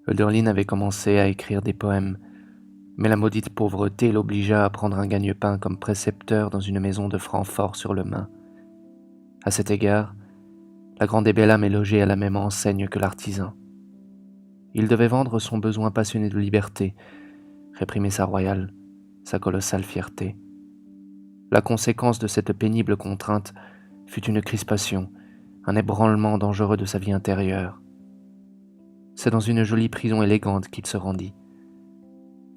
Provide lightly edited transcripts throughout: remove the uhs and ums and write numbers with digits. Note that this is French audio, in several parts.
Hölderlin avait commencé à écrire des poèmes, mais la maudite pauvreté l'obligea à prendre un gagne-pain comme précepteur dans une maison de Francfort-sur-le-Main. À cet égard, la grande et belle âme est logée à la même enseigne que l'artisan. Il devait vendre son besoin passionné de liberté, réprimer sa royale, sa colossale fierté. La conséquence de cette pénible contrainte fut une crispation, un ébranlement dangereux de sa vie intérieure. C'est dans une jolie prison élégante qu'il se rendit.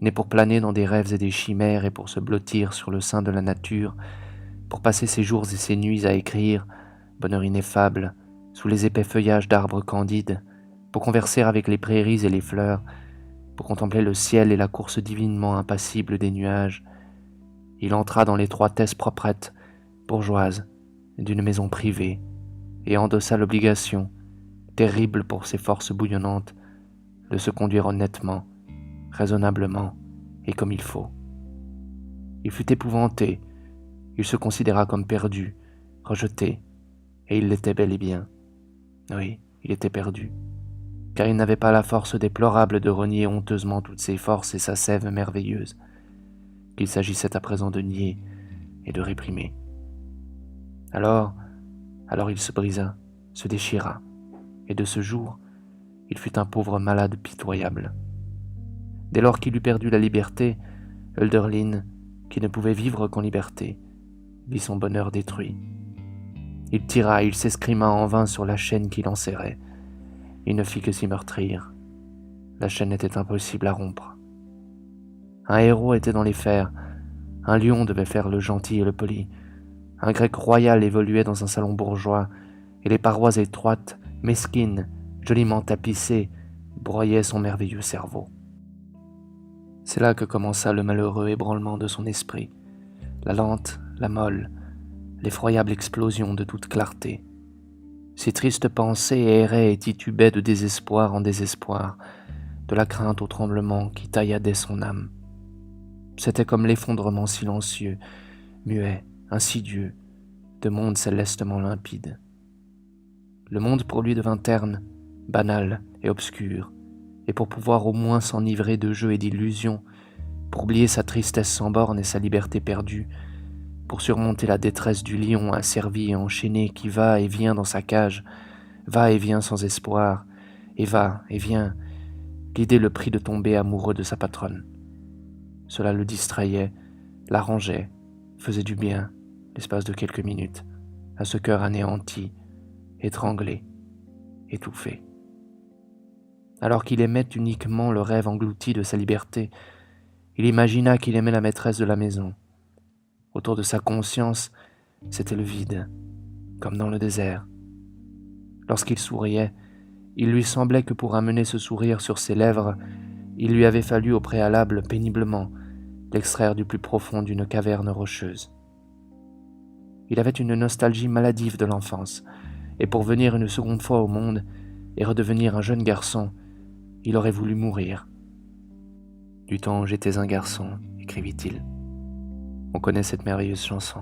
Né pour planer dans des rêves et des chimères et pour se blottir sur le sein de la nature, pour passer ses jours et ses nuits à écrire, bonheur ineffable, sous les épais feuillages d'arbres candides, pour converser avec les prairies et les fleurs, pour contempler le ciel et la course divinement impassible des nuages, il entra dans l'étroitesse proprette, bourgeoise, d'une maison privée, et endossa l'obligation, terrible pour ses forces bouillonnantes, de se conduire honnêtement, raisonnablement et comme il faut. Il fut épouvanté, il se considéra comme perdu, rejeté, et il l'était bel et bien. Oui, il était perdu, car il n'avait pas la force déplorable de renier honteusement toutes ses forces et sa sève merveilleuse, qu'il s'agissait à présent de nier et de réprimer. Alors il se brisa, se déchira, et de ce jour, il fut un pauvre malade pitoyable. Dès lors qu'il eut perdu la liberté, Hölderlin, qui ne pouvait vivre qu'en liberté, vit son bonheur détruit. Il tira, il s'escrima en vain sur la chaîne qui l'enserrait. Il ne fit que s'y meurtrir. La chaîne était impossible à rompre. Un héros était dans les fers, un lion devait faire le gentil et le poli, un grec royal évoluait dans un salon bourgeois, et les parois étroites, mesquines, joliment tapissées, broyaient son merveilleux cerveau. C'est là que commença le malheureux ébranlement de son esprit, la lente, la molle, l'effroyable explosion de toute clarté. Ses tristes pensées erraient et titubaient de désespoir en désespoir, de la crainte au tremblement qui tailladait son âme. C'était comme l'effondrement silencieux, muet, insidieux, de mondes célestement limpides. Le monde pour lui devint terne, banal et obscur, et pour pouvoir au moins s'enivrer de jeux et d'illusions, pour oublier sa tristesse sans bornes et sa liberté perdue, pour surmonter la détresse du lion asservi et enchaîné qui va et vient dans sa cage, va et vient sans espoir, et va et vient, l'idée le prit de tomber amoureux de sa patronne. Cela le distrayait, l'arrangeait, faisait du bien, l'espace de quelques minutes, à ce cœur anéanti, étranglé, étouffé. Alors qu'il aimait uniquement le rêve englouti de sa liberté, il imagina qu'il aimait la maîtresse de la maison. Autour de sa conscience, c'était le vide, comme dans le désert. Lorsqu'il souriait, il lui semblait que pour amener ce sourire sur ses lèvres, il lui avait fallu au préalable péniblement l'extraire du plus profond d'une caverne rocheuse. Il avait une nostalgie maladive de l'enfance, et pour venir une seconde fois au monde et redevenir un jeune garçon, il aurait voulu mourir. « Du temps où j'étais un garçon », écrivit-il. On connaît cette merveilleuse chanson.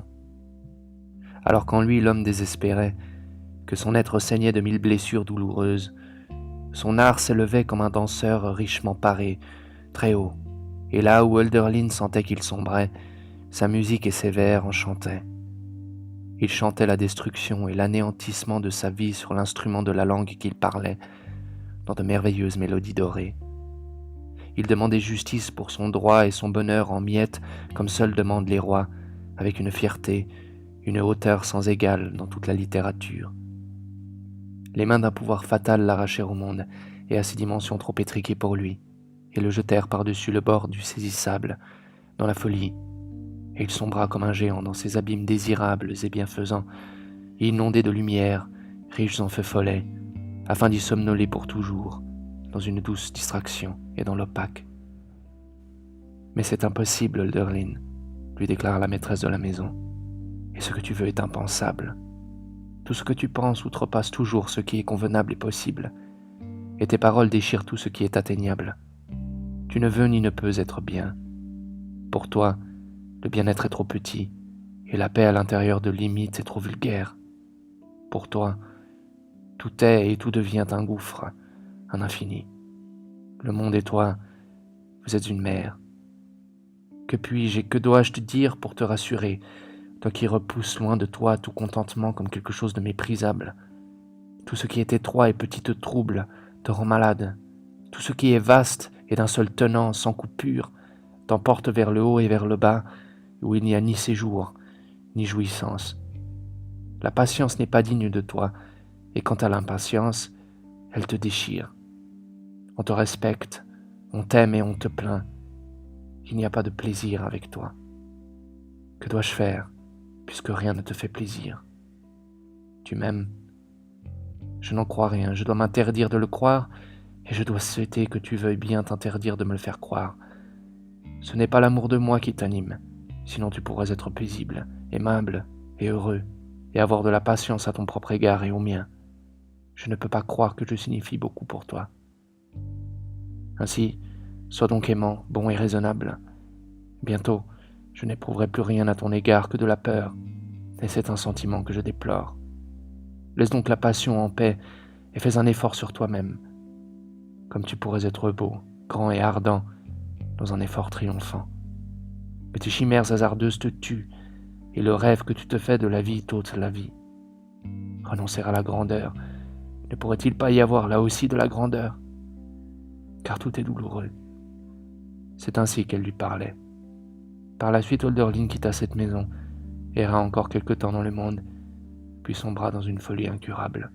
Alors qu'en lui l'homme désespérait, que son être saignait de 1000 blessures douloureuses, son art s'élevait comme un danseur richement paré, très haut, et là où Hölderlin sentait qu'il sombrait, sa musique et ses vers en chantaient. Il chantait la destruction et l'anéantissement de sa vie sur l'instrument de la langue qu'il parlait, dans de merveilleuses mélodies dorées. Il demandait justice pour son droit et son bonheur en miettes, comme seuls demandent les rois, avec une fierté, une hauteur sans égale dans toute la littérature. Les mains d'un pouvoir fatal l'arrachèrent au monde et à ses dimensions trop étriquées pour lui, et le jetèrent par-dessus le bord du saisissable, dans la folie, et il sombra comme un géant dans ces abîmes désirables et bienfaisants, inondés de lumière, riches en feux follets, afin d'y somnoler pour toujours, dans une douce distraction et dans l'opaque. « Mais c'est impossible, Hölderlin, lui déclara la maîtresse de la maison. Et ce que tu veux est impensable. Tout ce que tu penses outrepasse toujours ce qui est convenable et possible, et tes paroles déchirent tout ce qui est atteignable. Tu ne veux ni ne peux être bien. Pour toi, le bien-être est trop petit, et la paix à l'intérieur de limites est trop vulgaire. Pour toi, tout est et tout devient un gouffre, un infini. Le monde et toi, vous êtes une mère. Que puis-je et que dois-je te dire pour te rassurer, toi qui repousses loin de toi tout contentement comme quelque chose de méprisable? Tout ce qui est étroit et petit te trouble, te rend malade. Tout ce qui est vaste et d'un seul tenant, sans coupure, t'emporte vers le haut et vers le bas, où il n'y a ni séjour, ni jouissance. La patience n'est pas digne de toi, et quant à l'impatience, elle te déchire. On te respecte, on t'aime et on te plaint. Il n'y a pas de plaisir avec toi. Que dois-je faire, puisque rien ne te fait plaisir? Tu m'aimes? Je n'en crois rien, je dois m'interdire de le croire, et je dois souhaiter que tu veuilles bien t'interdire de me le faire croire. Ce n'est pas l'amour de moi qui t'anime, sinon tu pourrais être paisible, aimable et heureux, et avoir de la patience à ton propre égard et au mien. Je ne peux pas croire que je signifie beaucoup pour toi. Ainsi, sois donc aimant, bon et raisonnable. Bientôt, je n'éprouverai plus rien à ton égard que de la peur, et c'est un sentiment que je déplore. Laisse donc la passion en paix et fais un effort sur toi-même, comme tu pourrais être beau, grand et ardent, dans un effort triomphant. Que tes chimères hasardeuses te tuent, et le rêve que tu te fais de la vie t'ôte la vie. Renoncer à la grandeur, ne pourrait-il pas y avoir là aussi de la grandeur? Car tout est douloureux. C'est ainsi qu'elle lui parlait. Par la suite, Hölderlin quitta cette maison, erra encore quelque temps dans le monde, puis sombra dans une folie incurable.